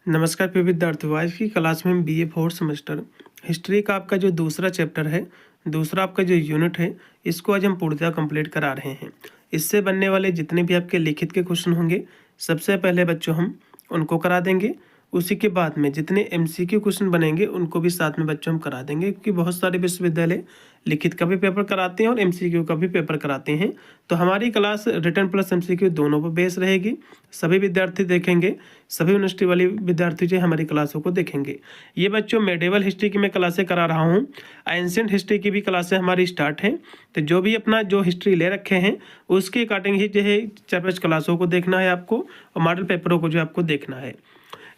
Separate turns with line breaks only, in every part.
नमस्कार प्रिय विद्यार्थियों, आज की क्लास में हम बीए फोर्थ सेमेस्टर हिस्ट्री का आपका जो दूसरा चैप्टर है, दूसरा आपका जो यूनिट है, इसको आज हम पूर्णतः कंप्लीट करा रहे हैं। इससे बनने वाले जितने भी आपके लिखित के क्वेश्चन होंगे, सबसे पहले बच्चों हम उनको करा देंगे। उसी के बाद में जितने एमसीक्यू क्वेश्चन बनेंगे उनको भी साथ में बच्चों हम करा देंगे, क्योंकि बहुत सारे विश्वविद्यालय लिखित का भी पेपर कराते हैं और एमसीक्यू का भी पेपर कराते हैं। तो हमारी क्लास रिटन प्लस एमसीक्यू दोनों पर बेस रहेगी। सभी विद्यार्थी देखेंगे, सभी यूनिवर्सिटी वाले विद्यार्थी जो हमारी क्लासों को देखेंगे। ये बच्चों मेडिवल हिस्ट्री की मैं क्लासें करा रहा हूँ, एंशिएंट हिस्ट्री की भी क्लासें हमारी स्टार्ट हैं। तो जो भी अपना जो हिस्ट्री ले रखे हैं उसके अकॉर्डिंग ही जो है 4-5 क्लासों को देखना है आपको, और मॉडल पेपरों को जो आपको देखना है।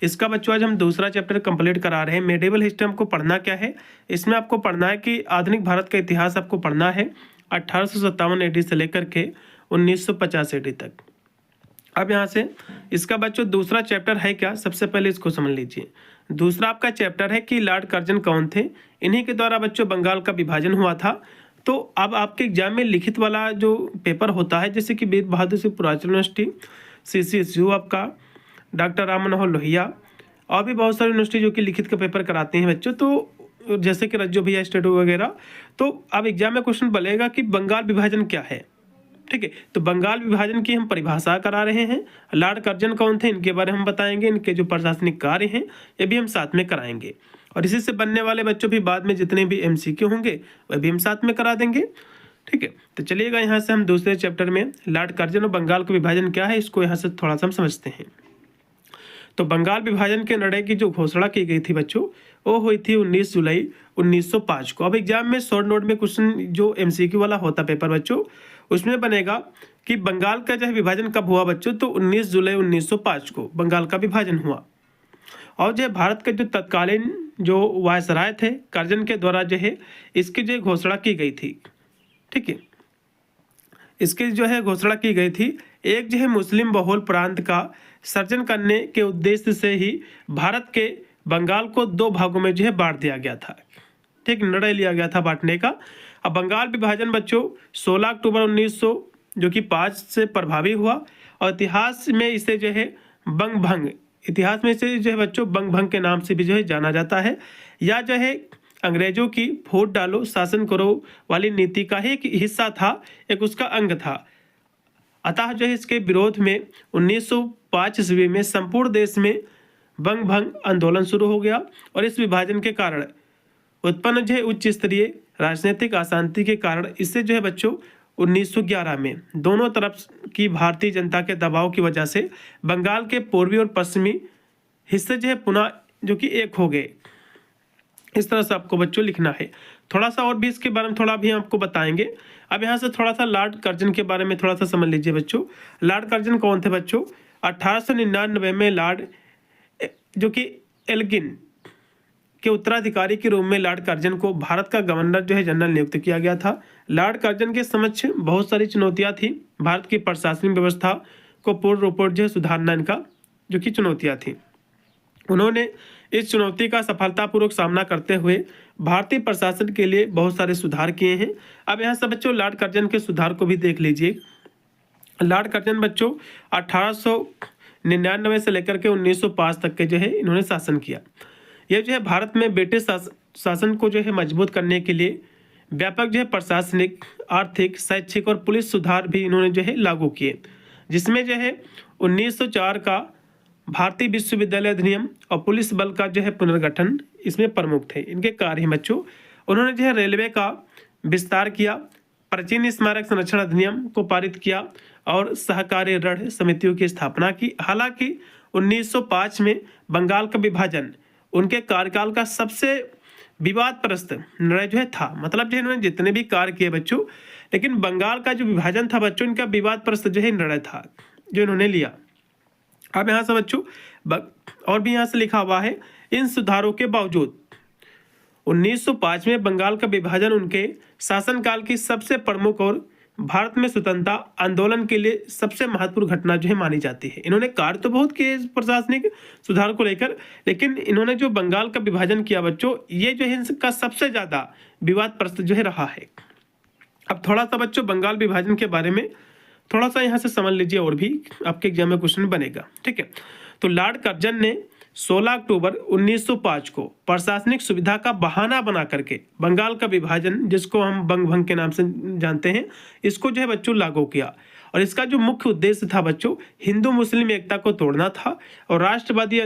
इसका बच्चों आज हम दूसरा चैप्टर कंप्लीट करा रहे हैं। मेडिवल हिस्ट्री हमको पढ़ना क्या है, इसमें आपको पढ़ना है कि आधुनिक भारत का इतिहास आपको पढ़ना है 1857 AD से लेकर के 1950 AD तक। अब यहाँ से इसका बच्चों दूसरा चैप्टर है क्या, सबसे पहले इसको समझ लीजिए। दूसरा आपका चैप्टर है कि लॉर्ड कर्जन कौन थे। इन्हीं के द्वारा बच्चों बंगाल का विभाजन हुआ था। तो अब आपके एग्जाम में लिखित वाला जो पेपर होता है, जैसे कि वीर बहादुर सिंह पूर्वांचल यूनिवर्सिटी, CCSU आपका, डॉक्टर राम मनोहर लोहिया, और भी बहुत सारी यूनिवर्सिटी जो कि लिखित का पेपर कराते हैं बच्चों, तो जैसे कि रज्जो भैया स्टेट वगैरह। तो अब एग्जाम में क्वेश्चन बनेगा कि बंगाल विभाजन क्या है। ठीक है, तो बंगाल विभाजन की हम परिभाषा करा रहे हैं। लॉर्ड कर्जन कौन थे, इनके बारे में हम बताएंगे। इनके जो प्रशासनिक कार्य हैं ये भी हम साथ में कराएंगे। और इसी से बनने वाले बच्चों भी बाद में जितने भी MCQ होंगे वह भी हम साथ में करा देंगे। ठीक है, तो चलिएगा यहाँ से हम दूसरे चैप्टर में लॉर्ड कर्जन और बंगाल का विभाजन क्या है, इसको यहाँ से थोड़ा सा हम समझते हैं। तो बंगाल विभाजन के निर्णय की जो घोषणा की गई थी बच्चों, वो हुई थी 19 जुलाई 1905 को। अब एग्जाम में शॉर्ट नोट में क्वेश्चन जो MCQ वाला होता पेपर बच्चों, उसमें बनेगा कि बंगाल का जो है विभाजन कब हुआ बच्चों, तो 19 जुलाई 1905 को बंगाल का विभाजन हुआ। और जो भारत के जो तत्कालीन जो वायसराय थे कर्जन के द्वारा जो है इसकी जो घोषणा की गई थी। ठीक है, इसकी जो है घोषणा की गई थी, एक जो है मुस्लिम बहुल प्रांत का सृजन करने के उद्देश्य से ही भारत के बंगाल को 2 भागों में जो है बांट दिया गया था। ठीक, निर्णय लिया गया था बांटने का। अब बंगाल विभाजन बच्चों 16 अक्टूबर 1900 जो कि 5 से प्रभावी हुआ, और इतिहास में इसे जो है बंग भंग, इतिहास में इसे जो है बच्चों बंग भंग के नाम से भी जो है जाना जाता है, या जो है अंग्रेजों की वोट डालो शासन करो वाली नीति का ही एक हिस्सा था, एक उसका अंग था। अतः जो है इसके विरोध में 1905 ईस्वी में संपूर्ण देश में बंग भंग आंदोलन शुरू हो गया, और इस विभाजन के कारण उत्पन्न जो है उच्च स्तरीय राजनीतिक अशांति के कारण इससे जो है बच्चों 1911 में दोनों तरफ की भारतीय जनता के दबाव की वजह से बंगाल के पूर्वी और पश्चिमी हिस्से जो है पुनः जो कि एक हो गए। इस तरह से आपको बच्चों लिखना है। थोड़ा सा और भी इसके बारे में थोड़ा भी आपको बताएंगे। अब यहाँ से थोड़ा सा लॉर्ड कर्जन के बारे में थोड़ा सा समझ लीजिए बच्चों। लॉर्ड कर्जन कौन थे बच्चों, 1899 में लॉर्ड जो कि एल्गिन के उत्तराधिकारी के रूप में लॉर्ड कर्जन को भारत का गवर्नर जो है जनरल नियुक्त किया गया था। लॉर्ड कर्जन के समक्ष बहुत सारी चुनौतियाँ थी। भारत की प्रशासनिक व्यवस्था को पूर्ण रूप जो है सुधारना इनका जो कि चुनौतियाँ थी। उन्होंने इस चुनौती का सफलतापूर्वक सामना करते हुए भारतीय प्रशासन के लिए बहुत सारे सुधार किए हैं। अब यहाँ से बच्चों लॉर्ड कर्जन के सुधार को भी देख लीजिए। लॉर्ड कर्जन बच्चों 1899 से लेकर के 1905 तक के जो है इन्होंने शासन किया। यह जो है भारत में ब्रिटिश शासन को जो है मजबूत करने के लिए व्यापक जो है प्रशासनिक, आर्थिक, शैक्षिक और पुलिस सुधार भी इन्होंने जो है लागू किए, जिसमें जो है 1904 का भारतीय विश्वविद्यालय अधिनियम और पुलिस बल का जो है पुनर्गठन इसमें प्रमुख थे। इनके कार्य हैं बच्चों, उन्होंने जो है रेलवे का विस्तार किया, प्राचीन स्मारक संरक्षण अधिनियम को पारित किया और सहकारी ऋण समितियों की स्थापना की। हालांकि 1905 में बंगाल का विभाजन उनके कार्यकाल का सबसे विवादग्रस्त निर्णय जो है था। मतलब जो इन्होंने जितने भी कार्य किए बच्चों, लेकिन बंगाल का जो विभाजन था बच्चों, इनका विवादग्रस्त जो है निर्णय था जो इन्होंने लिया। अब यहाँ से बच्चों और भी यहाँ से लिखा हुआ है, इन सुधारों के बावजूद 1905 में बंगाल का विभाजन उनके शासनकाल की सबसे प्रमुख और भारत में स्वतंत्रता आंदोलन के लिए सबसे महत्वपूर्ण घटना जो है मानी जाती है। इन्होंने कार्य तो बहुत किए प्रशासनिक सुधार को लेकर, लेकिन इन्होंने जो बंगाल का विभाजन किया बच्चों, ये जो है इनका सबसे ज्यादा विवादग्रस्त जो है रहा है। अब थोड़ा सा बच्चों बंगाल विभाजन के बारे में थोड़ा सा यहाँ से समझ लीजिए, और भी आपके एग्जाम में क्वेश्चन बनेगा। ठीक है, तो लॉर्ड कर्जन ने 16 अक्टूबर 1905 को प्रशासनिक सुविधा का बहाना बना करके बंगाल का विभाजन, जिसको हम बंग भंग के नाम से जानते हैं, इसको जो है बच्चों लागू किया। और इसका जो मुख्य उद्देश्य था बच्चों, हिंदू मुस्लिम एकता को तोड़ना था और राष्ट्रवादी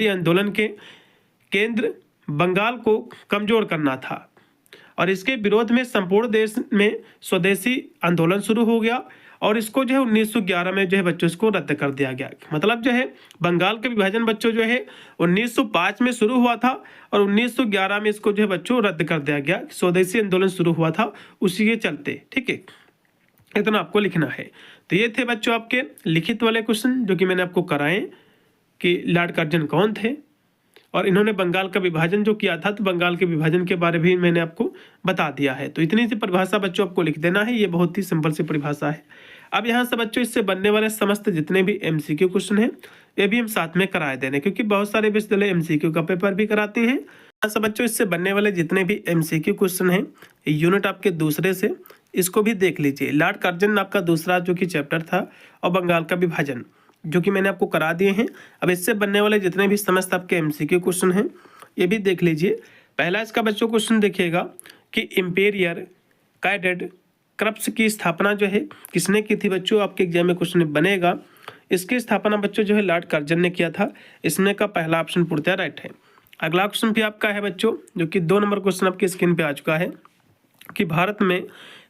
आंदोलन के केंद्र बंगाल को कमजोर करना था। और इसके विरोध में संपूर्ण देश में स्वदेशी आंदोलन शुरू हो गया और इसको जो है 1911 में जो है बच्चों इसको रद्द कर दिया गया। मतलब जो है बंगाल का विभाजन बच्चों जो है 1905 में शुरू हुआ था और 1911 में इसको जो है बच्चों रद्द कर दिया गया। स्वदेशी आंदोलन शुरू हुआ था उसी के चलते। ठीक है, इतना आपको लिखना है। तो ये थे बच्चों आपके लिखित वाले क्वेश्चन जो कि मैंने आपको कराए कि लॉर्ड कर्जन कौन थे और इन्होंने बंगाल का विभाजन जो किया था, तो बंगाल के विभाजन के बारे में मैंने आपको बता दिया है। तो इतनी सी परिभाषा बच्चों आपको लिख देना है। ये बहुत ही सिंपल सी परिभाषा है। अब यहाँ से बच्चों इससे बनने वाले समस्त जितने भी MCQ क्वेश्चन हैं ये भी हम साथ में कराए देने, क्योंकि बहुत सारे विश्वविद्यालय MCQ का पेपर भी कराते हैं। यहाँ से बच्चों इससे बनने वाले जितने भी MCQ क्वेश्चन हैं यूनिट आपके दूसरे से, इसको भी देख लीजिए। लॉर्ड कर्जन आपका दूसरा जो कि चैप्टर था और बंगाल का विभाजन जो कि मैंने आपको करा दिए हैं। अब इससे बनने वाले जितने भी समस्त आपके MCQ क्वेश्चन हैं ये भी देख लीजिए। पहला इसका बच्चों क्वेश्चन देखिएगा कि इंपीरियर कैडेट करप्स की स्थापना जो है किसने की थी बच्चों, आपके एग्जाम में क्वेश्चन बनेगा। इसकी स्थापना बच्चों जो है लॉर्ड कर्जन ने किया था। इसमें का पहला ऑप्शन पूर्णतः राइट है। अगला क्वेश्चन भी आपका है बच्चों जो कि 2 नंबर क्वेश्चन आपकी स्क्रीन पे आ चुका है कि भारत में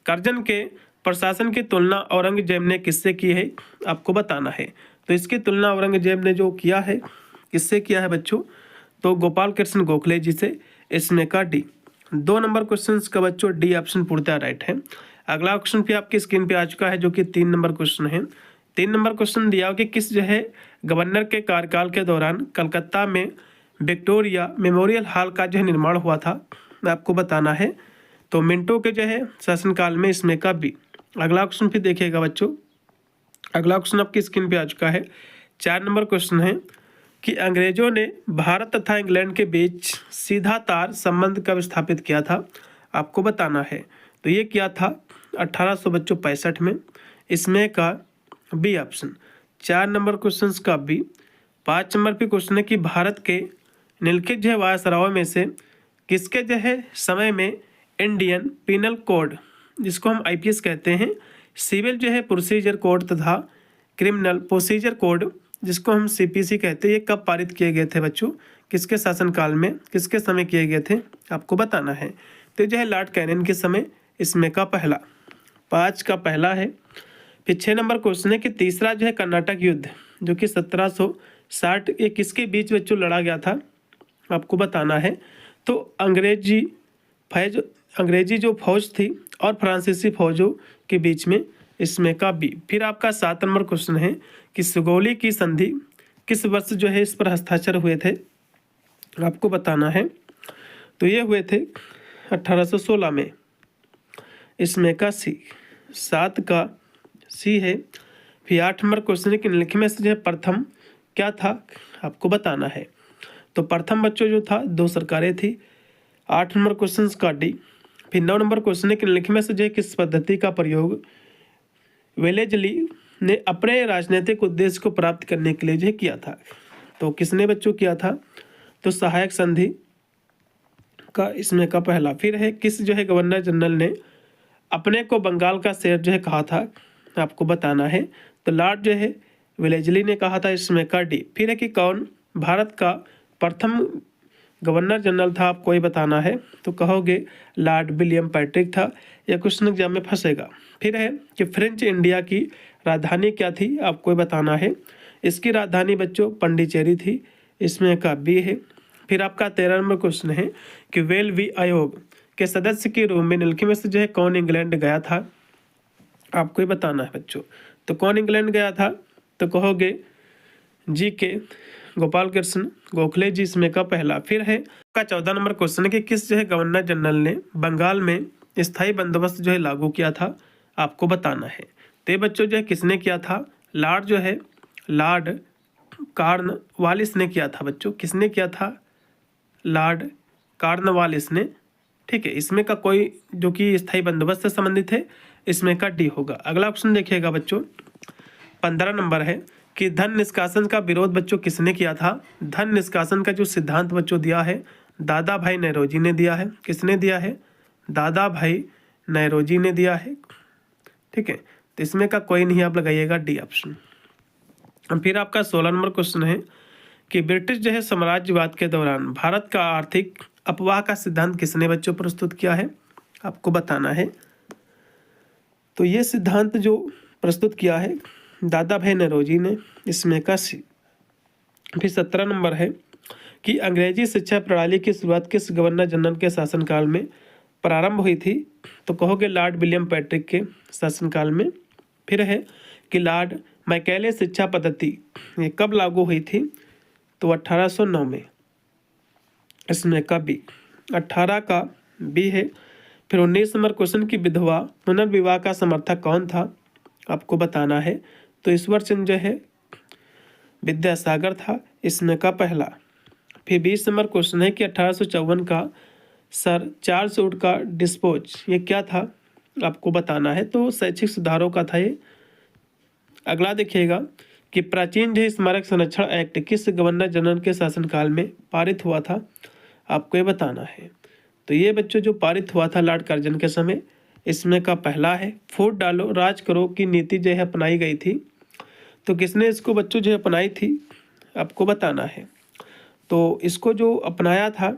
कर्जन के प्रशासन की तुलना औरंगजेब ने किससे की है, आपको बताना है। तो इसकी तुलना औरंगजेब ने जो किया है किससे किया है बच्चों, तो गोपाल कृष्ण गोखले जी से। इसमें का डी। 2 नंबर क्वेश्चन का बच्चों डी ऑप्शन पूर्णतः राइट है। अगला क्वेश्चन भी आपकी स्क्रीन पे आ चुका है जो कि 3 नंबर क्वेश्चन है। 3 नंबर क्वेश्चन दिया हो कि किस जो है गवर्नर के कार्यकाल के दौरान कलकत्ता में विक्टोरिया मेमोरियल हॉल का जो है निर्माण हुआ था, आपको बताना है। तो मिंटो के जो है शासनकाल में। इसमें का बी। अगला क्वेश्चन भी देखिएगा बच्चों। अगला क्वेश्चन आपकी स्क्रीन पे आ चुका है। 4 नंबर क्वेश्चन है कि अंग्रेजों ने भारत तथा इंग्लैंड के बीच सीधा तार संबंध कब स्थापित किया था, आपको बताना है। तो ये किया था 1865 में। इसमें का बी ऑप्शन। 4 नंबर क्वेश्चन का बी। 5 नंबर पे क्वेश्चन है कि भारत के निम्नलिखित जो है वायसरायों में से किसके जो है समय में इंडियन पिनल कोड, जिसको हम IPS कहते हैं, सिविल जो है प्रोसीजर कोड तथा क्रिमिनल प्रोसीजर कोड जिसको हम CPC कहते हैं, ये कब पारित किए गए थे बच्चों, किसके शासनकाल में, किसके समय किए गए थे, आपको बताना है। तो जो है लॉर्ड कैनिंग के समय। इसमें का पहला। 5 का पहला है। फिर 6 नंबर क्वेश्चन है कि तीसरा जो है कर्नाटक युद्ध जो कि 1760 ये किसके बीच बच्चों लड़ा गया था, आपको बताना है। तो अंग्रेजी जो फौज थी और फ्रांसीसी फौजों के बीच में। इसमें का बी। फिर आपका 7 नंबर क्वेश्चन है कि सुगौली की संधि किस वर्ष जो है इस पर हस्ताक्षर हुए थे, आपको बताना है। तो ये हुए थे 1816 में। इसमें का सी। 7 का सी है। फिर 8 नंबर क्वेश्चन है कि निम्नलिखित में से जो है प्रथम क्या था, आपको बताना है। तो प्रथम बच्चों जो था 2 सरकारें थी। 8 नंबर क्वेश्चन का डी। फिर 9 नंबर क्वेश्चन है कि निम्नलिखित में से जो है किस पद्धति का प्रयोग वेलेजली ने अपने राजनीतिक उद्देश्य को प्राप्त करने के लिए जो है किया था। तो किसने बच्चों किया था, तो सहायक संधि का। इसमें का पहला। फिर है किस जो है गवर्नर जनरल ने अपने को बंगाल का शेर जो है कहा था, आपको बताना है। तो लॉर्ड जो है वेलेजली ने कहा था। इसमें का डी। फिर है कि कौन भारत का प्रथम गवर्नर जनरल था, आपको ये बताना है। तो कहोगे लॉर्ड विलियम पैट्रिक था। यह क्वेश्चन एग्जाम में फंसेगा। फिर है कि फ्रेंच इंडिया की राजधानी क्या थी, आपको ये बताना है। इसकी राजधानी बच्चों पंडिचेरी थी। इसमें का बी है। फिर आपका 13 नंबर क्वेश्चन है कि वेलवी आयोग के सदस्य के रूप में निम्नलिखित में से जो है कौन इंग्लैंड गया था, आपको ये बताना है बच्चों। तो कौन इंग्लैंड गया था, तो कहोगे GK गोपाल कृष्ण गोखले जी। इसमें का पहला। फिर है का 14 नंबर क्वेश्चन है कि किस जो है गवर्नर जनरल ने बंगाल में स्थायी बंदोबस्त जो है लागू किया था, आपको बताना है। तो ये बच्चों जो है किसने किया था, लॉर्ड जो है लॉर्ड कॉर्नवालिस ने किया था बच्चों। किसने किया था, लॉर्ड कॉर्नवालिस ने। ठीक है, इसमें का कोई जो कि स्थायी बंदोबस्त से संबंधित है। इसमें का डी होगा। अगला ऑप्शन देखिएगा बच्चों 15 नंबर है कि धन निष्कासन का विरोध बच्चों किसने किया था। धन निष्कासन का जो सिद्धांत बच्चों दिया है दादा भाई नौरोजी ने दिया है। किसने दिया है? दादा भाई नौरोजी ने दिया है। ठीक है, तो इसमें का कोई नहीं, आप लगाइएगा डी ऑप्शन। फिर आपका 16 नंबर क्वेश्चन है कि ब्रिटिश जो है साम्राज्यवाद के दौरान भारत का आर्थिक अपवाह का सिद्धांत किसने बच्चों प्रस्तुत किया है, आपको बताना है। तो ये सिद्धांत जो प्रस्तुत किया है दादा भाई नौरोजी ने, इसमें का सी। फिर 17 नंबर है कि अंग्रेजी शिक्षा प्रणाली की शुरुआत किस गवर्नर जनरल के शासनकाल में प्रारंभ हुई थी, तो कहोगे लॉर्ड विलियम पैट्रिक के शासनकाल में। फिर है कि लॉर्ड मैकेले शिक्षा पद्धति ये कब लागू हुई थी, तो 1809 में। इसमें का बी, 18 का बी है। फिर 19 नंबर क्वेश्चन की विधवा पुनर्विवाह का समर्थक कौन था, आपको बताना है। तो ईश्वर चंद्र जो है विद्यासागर था, इसमें का पहला। फिर 20 नंबर क्वेश्चन है कि 1854 का सर चार्ल्स वुड का डिस्पोज ये क्या था, आपको बताना है। तो शैक्षिक सुधारों का था ये। अगला देखिएगा कि प्राचीन जो स्मारक संरक्षण एक्ट किस गवर्नर जनरल के शासनकाल में पारित हुआ था, आपको ये बताना है। तो ये बच्चों जो पारित हुआ था लॉर्ड कर्जन के समय, इसमें का पहला है। फूट डालो राज करो की नीति जो है अपनाई गई थी, तो किसने इसको बच्चों जो है अपनाई थी, आपको बताना है। तो इसको जो अपनाया था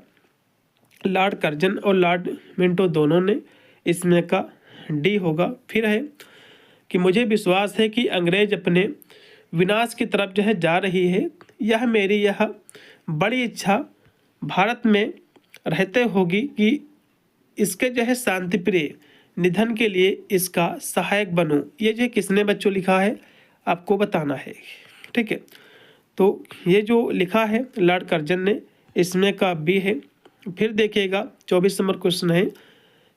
लॉर्ड कर्जन और लॉर्ड मिंटो दोनों ने, इसमें का डी होगा। फिर है कि मुझे विश्वास है कि अंग्रेज अपने विनाश की तरफ जो है जा रही है, यह मेरी यह बड़ी इच्छा भारत में रहते होगी कि इसके जो है शांति प्रिय निधन के लिए इसका सहायक बनूं। ये जो किसने बच्चों लिखा है, आपको बताना है। ठीक है, तो ये जो लिखा है लॉर्ड कर्जन ने, इसमें का बी है। फिर देखिएगा 24 नंबर क्वेश्चन है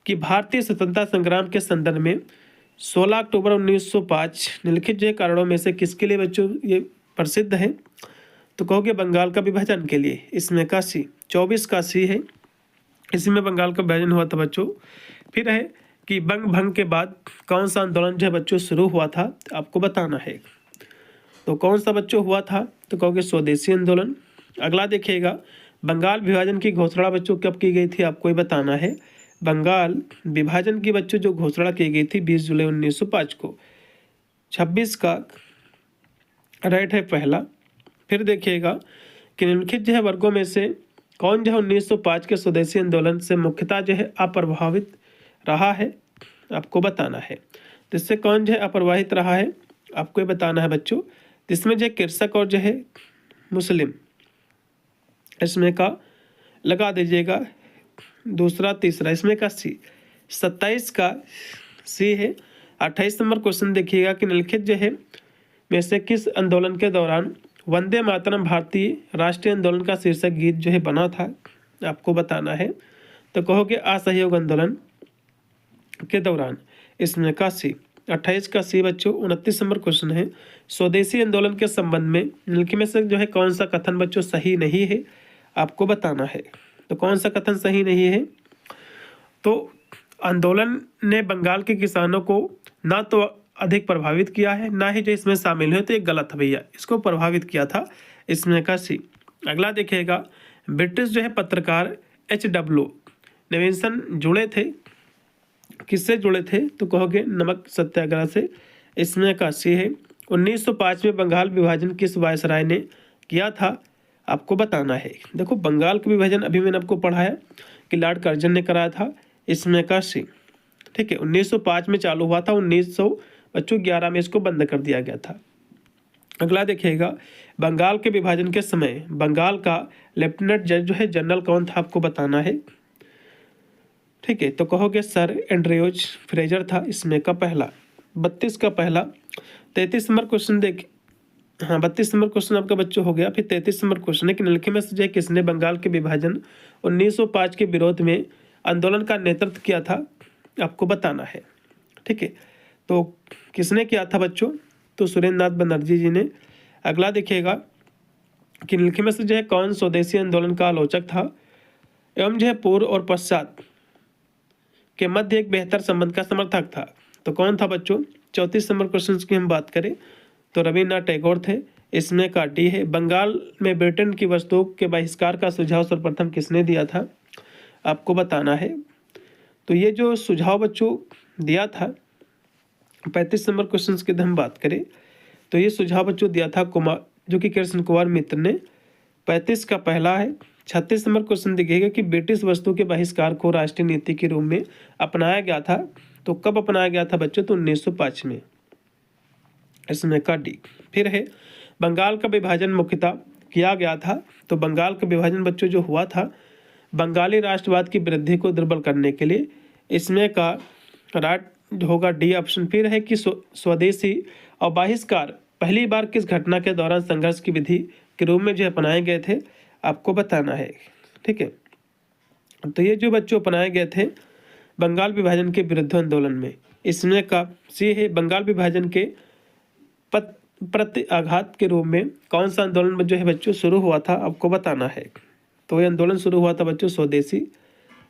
कि भारतीय स्वतंत्रता संग्राम के संदर्भ में 16 अक्टूबर 1905 निम्नलिखित जो कारणों में से किसके लिए बच्चों ये प्रसिद्ध है, तो कहोगे बंगाल का विभाजन के लिए। इसमें का सी, 24 का सी है, इसी में बंगाल का विभाजन हुआ था बच्चों। फिर है कि बंग भंग के बाद कौन सा आंदोलन जो है बच्चों शुरू हुआ था, आपको बताना है। तो कौन सा बच्चों हुआ था, तो कहोगे स्वदेशी आंदोलन। अगला देखिएगा बंगाल विभाजन की घोषणा बच्चों कब की गई थी, आपको ये बताना है। बंगाल विभाजन की बच्चों जो घोषणा की गई थी 20 जुलाई 1905 को। 26 का राइट है पहला। फिर देखिएगा कि निम्नलिखित जो है वर्गों में से कौन जो है 1905 के स्वदेशी आंदोलन से मुख्यतः जो है अप्रभावित रहा है, आपको बताना है। तो इससे कौन जो है अप्रभावित रहा है, आपको ये बताना है बच्चों। इसमें जो कृषक और जो है मुस्लिम, इसमें का लगा दीजिएगा दूसरा तीसरा, इसमें का सी। 27 का सी है। 28 नंबर क्वेश्चन देखिएगा कि निम्नलिखित जो है में से किस आंदोलन के दौरान वंदे मातरम भारतीय राष्ट्रीय आंदोलन का शीर्षक गीत जो है बना था, आपको बताना है। तो कहोगे असहयोग आंदोलन के दौरान, इसमें का सी। 28 का सी बच्चों। 29 नंबर क्वेश्चन है स्वदेशी आंदोलन के संबंध में निम्नलिखित में से जो है कौन सा कथन बच्चों सही नहीं है, आपको बताना है। तो कौन सा कथन सही नहीं है, तो आंदोलन ने बंगाल के किसानों को ना तो अधिक प्रभावित किया है, ना ही जो इसमें शामिल हुए, तो ये गलत है भैया, इसको प्रभावित किया था, इसमें का सी। अगला देखिएगा ब्रिटिश जो है पत्रकार H.W. नेविल्सन जुड़े थे, किससे जुड़े थे, तो कहोगे नमक सत्याग्रह से, इसमें का सी है। 1905 में बंगाल विभाजन किस वायसराय ने किया था, आपको बताना है। देखो बंगाल का विभाजन अभी मैंने आपको पढ़ाया कि लॉर्ड कर्जन ने कराया था, इसमें का सी। ठीक है, 1905 में चालू हुआ था, 1911 में इसको बंद कर दिया गया था। अगला देखिएगा बंगाल के विभाजन के समय बंगाल का लेफ्टिनेंट जो है जनरल कौन था, आपको बताना है। ठीक है, तो कहोगे सर एंड्रयूज फ्रेजर था, इसमें का पहला। 32 का पहला। 33 नंबर क्वेश्चन देख, हाँ 32 नंबर क्वेश्चन आपका बच्चों हो गया। फिर 33 नंबर क्वेश्चन है कि निम्नलिखित में से किसने बंगाल के विभाजन 1905 के विरोध में आंदोलन का नेतृत्व किया था, आपको बताना है। ठीक है, तो किसने किया था बच्चों, तो सुरेंद्र नाथ बनर्जी जी ने। अगला देखिएगा कि निम्नलिखित में से जो है कौन स्वदेशी आंदोलन का आलोचक था एवं जो है पूर्व और पश्चात के मध्य एक बेहतर संबंध का समर्थक था, तो कौन था बच्चों। 34 नंबर क्वेश्चन की हम बात करें तो रविन्द्रनाथ टैगोर थे। इसमें का डी है। बंगाल में ब्रिटेन की वस्तुओं के बहिष्कार का सुझाव सर्वप्रथम किसने दिया था, आपको बताना है। तो ये जो सुझाव बच्चों दिया था 35 नंबर क्वेश्चन की हम बात करें तो ये सुझाव बच्चों दिया था कुमार, जो कि कृष्ण कुमार मित्र ने। 35 का पहला है। 36 नंबर क्वेश्चन दिखेगा कि ब्रिटिश वस्तु के बहिष्कार को राष्ट्रीय नीति के रूप में अपनाया गया था। तो कब अपनाया गया था बच्चों, तो 1905 में। इसमें का डी। फिर है बंगाल का विभाजन मुख्यतः किया गया था। तो बंगाल का विभाजन बच्चों जो हुआ था बंगाली राष्ट्रवाद की वृद्धि को दुर्बल करने के लिए। इसमें का राइट होगा डी ऑप्शन। फिर है कि स्वदेशी और बहिष्कार पहली बार किस घटना के दौरान संघर्ष की विधि के रूप में जो अपनाए गए थे, आपको बताना है। ठीक है, तो ये जो बच्चों अपनाए गए थे बंगाल विभाजन के विरुद्ध आंदोलन में। इसमें का सी है बंगाल विभाजन के प्रति आघात के रूप में कौन सा आंदोलन जो है बच्चों शुरू हुआ था, आपको बताना है। तो ये आंदोलन शुरू हुआ था बच्चों स्वदेशी।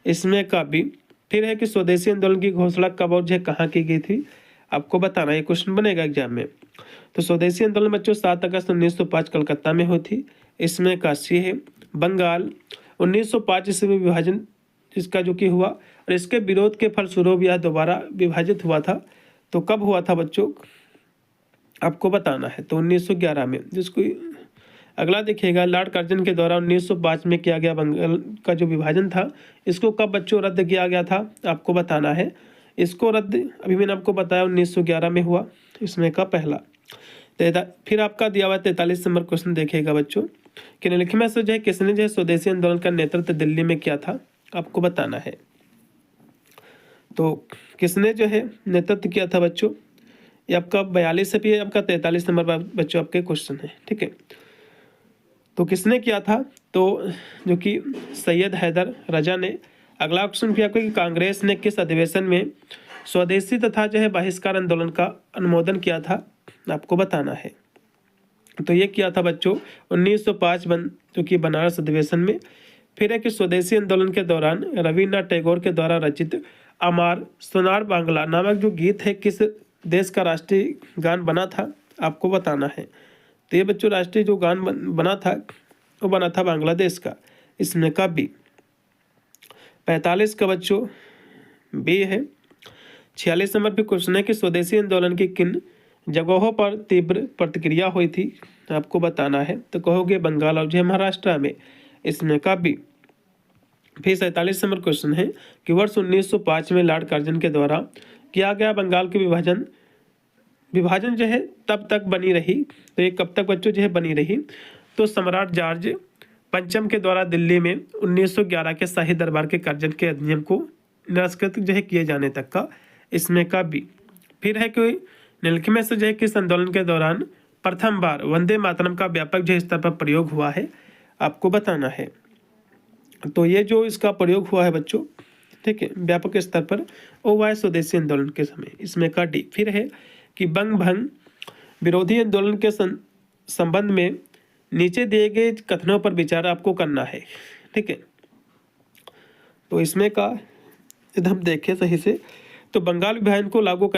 इसमें का भी। फिर है कि स्वदेशी आंदोलन की घोषणा कब और जो कहाँ की गई थी, आपको बताना है। क्वेश्चन बनेगा एग्जाम में। तो स्वदेशी आंदोलन बच्चों 7 अगस्त 1905 कलकत्ता में हुई थी। इसमें का सी है बंगाल 1905 ईस्वी विभाजन इसका जो कि हुआ और इसके विरोध के फलस्वरूप यह दोबारा विभाजित हुआ था। तो कब हुआ था बच्चों, आपको बताना है। तो 1911 में। जिसको अगला देखिएगा लॉर्ड कर्जन के द्वारा 1905 में किया गया बंगाल का जो विभाजन था इसको कब बच्चों रद्द किया गया था, आपको बताना है। इसको रद्द अभी मैंने आपको बताया 1911 में हुआ। इसमें का पहला। फिर आपका दिया हुआ 43 नंबर क्वेश्चन देखिएगा बच्चों कि निम्नलिखित में से जो है किसने जो है स्वदेशी आंदोलन का नेतृत्व दिल्ली में किया था, आपको बताना है। तो किसने जो है नेतृत्व किया था बच्चों, ये आपका 42 से भी आपका 43 नंबर बच्चों आपके क्वेश्चन है। ठीक है, तो किसने किया था, तो जो कि सैयद हैदर रजा ने। अगला क्वेश्चन भी आपको कि कांग्रेस ने किस अधिवेशन में स्वदेशी तथा जो है बहिष्कार आंदोलन का अनुमोदन किया था, आपको बताना है। तो ये किया था बच्चों 1905 जो कि बनारस अधिवेशन में। फिर है कि स्वदेशी आंदोलन के दौरान रविन्द्रनाथ टैगोर के द्वारा रचित अमार सोनार बांग्ला नामक जो गीत है किस देश का राष्ट्रीय गान बना था, आपको बताना है। तो ये बच्चों राष्ट्रीय जो गान बना था वो बना था बांग्लादेश का। इसमें का बी। 45 का बच्चों बी है। 46 नंबर पे क्वेश्चन है कि स्वदेशी आंदोलन की किन जगहों पर तीव्र प्रतिक्रिया हुई थी, आपको बताना है। तो कहोगे बंगाल और जो महाराष्ट्र में। इसमें का बी। फिर 47 नंबर क्वेश्चन है कि वर्ष 1905 में लॉर्ड कर्जन के द्वारा किया गया बंगाल की विभाजन जो है तब तक बनी रही। तो ये कब तक बच्चों जो है बनी रही, तो सम्राट जॉर्ज पंचम के द्वारा दिल्ली में 1911 के शाही दरबार के कर्जन के अधिनियम को निरस्कृत जो है किए जाने तक का। इसमें का बी। फिर है कि निम्नलिखित में से जो है किस आंदोलन के दौरान प्रथम बार वंदे मातरम का व्यापक जो स्तर पर प्रयोग हुआ है, आपको बताना है। तो ये जो इसका प्रयोग हुआ है बच्चों, ठीक है, व्यापक स्तर पर, वो हुआ है स्वदेशी आंदोलन के समय। इसमें का डी। फिर है कि बंग भंग विरोधी आंदोलन के संबंध में नीचे दिए गए कथनों पर विचार आपको करना है। ठीक है, तो इसमें का यदि हम देखें सही से तो बंगाल विभाजन को लागू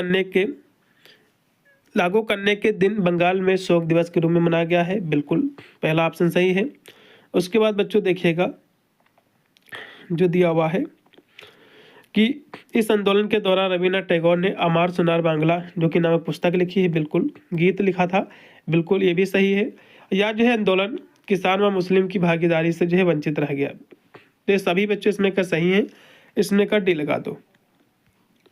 करने के दिन बंगाल में शोक दिवस के रूप में मनाया गया है। बिल्कुल पहला ऑप्शन सही है। उसके बाद बच्चों देखिएगा जो दिया हुआ है कि इस आंदोलन के दौरान रविन्द्रनाथ टैगोर ने अमार सोनार बांग्ला जो कि नामक पुस्तक लिखी है, बिल्कुल गीत लिखा था, बिल्कुल ये भी सही है। या जो है आंदोलन किसान व मुस्लिम की भागीदारी से जो है वंचित रह गया। तो ये सभी बच्चे इसमें का सही है। इसमें का डी लगा दो।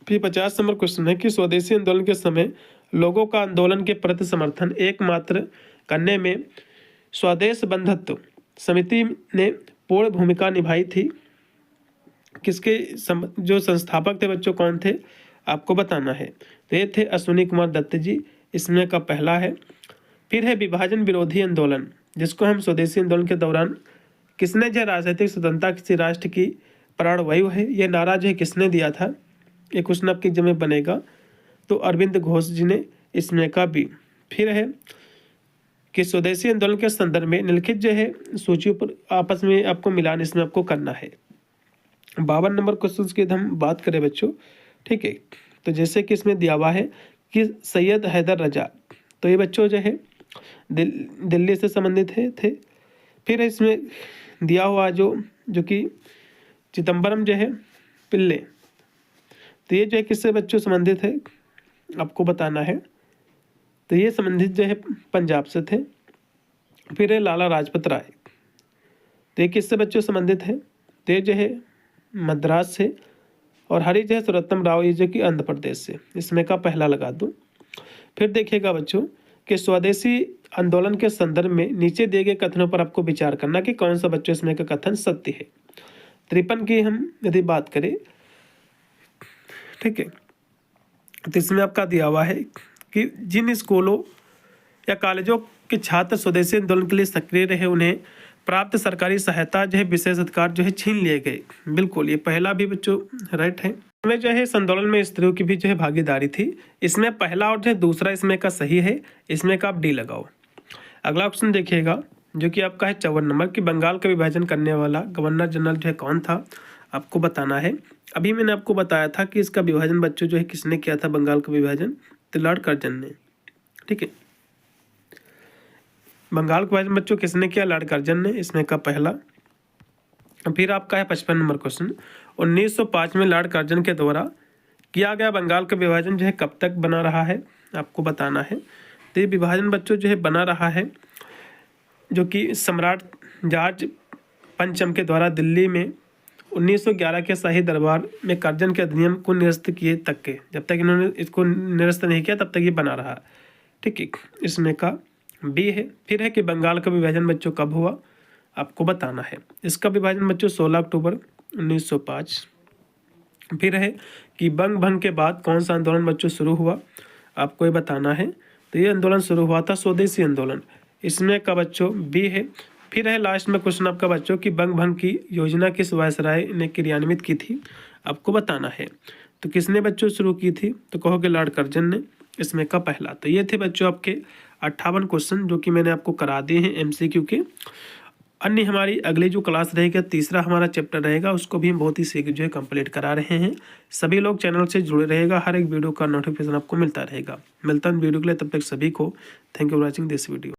फिर 50 नंबर क्वेश्चन है कि स्वदेशी आंदोलन के समय लोगों का आंदोलन के प्रति समर्थन एकमात्र करने में स्वदेश बंधुत्व समिति ने पूर्ण भूमिका निभाई थी। किसके जो संस्थापक थे बच्चों कौन थे, आपको बताना है। तो ये थे अश्विनी कुमार दत्त जी। इसमें का पहला है। फिर है विभाजन विरोधी आंदोलन, जिसको हम स्वदेशी आंदोलन के दौरान किसने जो राजनीतिक स्वतंत्रता किसी राष्ट्र की प्राणवायु है, ये नारा जो है किसने दिया था, ये क्वेश्चन आपके एग्जाम में बनेगा। तो अरविंद घोष जी ने। इसमें का भी। फिर है कि स्वदेशी आंदोलन के संदर्भ में निम्नलिखित जो है सूचियों पर आपस में आपको मिलान इसमें आपको करना है। 52 नंबर क्वेश्चन की हम बात करें बच्चों, ठीक है, तो जैसे कि इसमें दिया हुआ है कि सैयद हैदर रजा तो ये बच्चों जो है दिल्ली से संबंधित थे। फिर इसमें दिया हुआ जो कि चिदम्बरम जो है पिल्ले, तो ये जो है किससे बच्चों संबंधित है आपको बताना है। तो ये संबंधित जो है पंजाब से थे। फिर है लाला लाजपत राय, तो ये किससे बच्चों संबंधित है, तो ये जो है मद्रास से। और हरि जो है सुरतम राव, ये जो कि आंध्र प्रदेश से। इसमें का पहला लगा दूँ। फिर देखिएगा बच्चों कि स्वदेशी आंदोलन के संदर्भ में नीचे दिए गए कथनों पर आपको विचार करना कि कौन सा बच्चों इसमें का कथन सत्य है। 53 की हम यदि बात करें, ठीक है, तो इसमें आपका दिया हुआ है कि जिन स्कूलों या कॉलेजों के छात्र स्वदेशी आंदोलन के लिए सक्रिय रहे उन्हें प्राप्त सरकारी सहायता जो है विशेष अधिकार जो है छीन लिए गए। बिल्कुल, ये पहला भी बच्चों राइट है। इसमें जो है इस आंदोलन में स्त्रियों की भी जो है भागीदारी थी। इसमें पहला और जो है दूसरा इसमें का सही है, इसमें का आप डी लगाओ। अगला ऑप्शन देखिएगा जो कि आपका है 54 नंबर कि बंगाल का विभाजन करने वाला गवर्नर जनरल जो है कौन था, आपको बताना है। अभी मैंने आपको बताया था कि इसका विभाजन बच्चों जो है किसने किया था, बंगाल का विभाजन, तो लॉर्ड कर्जन ने। ठीक है, बंगाल का विभाजन बच्चों किसने किया, लॉर्ड कर्जन ने, इसमें का पहला। फिर आपका है 55 नंबर क्वेश्चन, 1905 में लॉर्ड कर्जन के द्वारा किया गया बंगाल का विभाजन जो है कब तक बना रहा है, आपको बताना है। तो ये विभाजन बच्चों जो है बना रहा है जो कि सम्राट जॉर्ज पंचम के द्वारा दिल्ली में 1911 के शाही दरबार में कर्जन के अधिनियम को निरस्त किए तक के, जब तक इन्होंने इसको निरस्त नहीं किया तब तक ये बना रहा। ठीक है, इसमें का बी है। फिर है कि बंगाल का विभाजन बच्चों कब हुआ, आपको बताना है। इसका विभाजन बच्चों 16 अक्टूबर 1905। फिर है कि बंग भंग के बाद कौन सा आंदोलन बच्चों शुरू हुआ, आपको ये बताना है। तो ये आंदोलन शुरू हुआ था स्वदेशी आंदोलन, इसमें का बच्चों बी है। फिर है लास्ट में क्वेश्चन आपका बच्चों की बंग भंग की योजना किस वायसराय ने क्रियान्वित की थी, आपको बताना है। तो किसने बच्चों शुरू की थी, तो कहोगे लॉर्ड कर्जन ने, इसमें का पहला। तो ये थे बच्चों आपके 58 क्वेश्चन जो कि मैंने आपको करा दिए हैं MCQ के। अन्य हमारी अगली जो क्लास रहेगी, तीसरा हमारा चैप्टर रहेगा, उसको भी हम बहुत ही शीघ्र जो है कंप्लीट करा रहे हैं। सभी लोग चैनल से जुड़े रहेगा, हर एक वीडियो का नोटिफिकेशन आपको मिलता रहेगा। मिलता है वीडियो के लिए, तब तक सभी को thank you for watching this video.